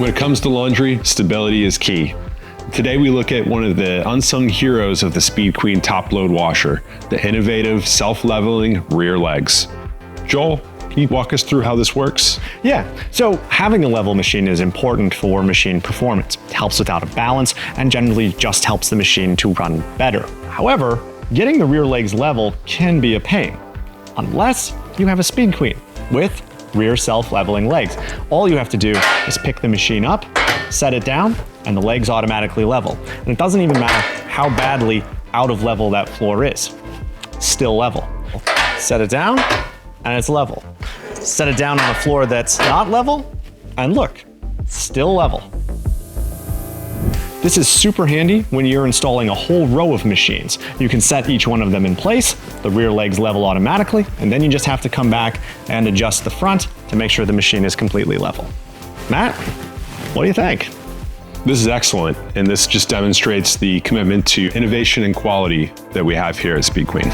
When it comes to laundry, stability is key. Today we look at one of the unsung heroes of the Speed Queen top load washer, the innovative self-leveling rear legs. Joel, can you walk us through how this works? Yeah, so having a level machine is important for machine performance. It helps with out of balance and generally just helps the machine to run better. However, getting the rear legs level can be a pain, unless you have a Speed Queen with rear self-leveling legs. All you have to do is pick the machine up, set it down, and the legs automatically level. And it doesn't even matter how badly out of level that floor is. Still level. Set it down, and it's level. Set it down on a floor that's not level, and look, still level. This is super handy when you're installing a whole row of machines. You can set each one of them in place, the rear legs level automatically, and then you just have to come back and adjust the front to make sure the machine is completely level. Matt, what do you think? This is excellent, and this just demonstrates the commitment to innovation and quality that we have here at Speed Queen.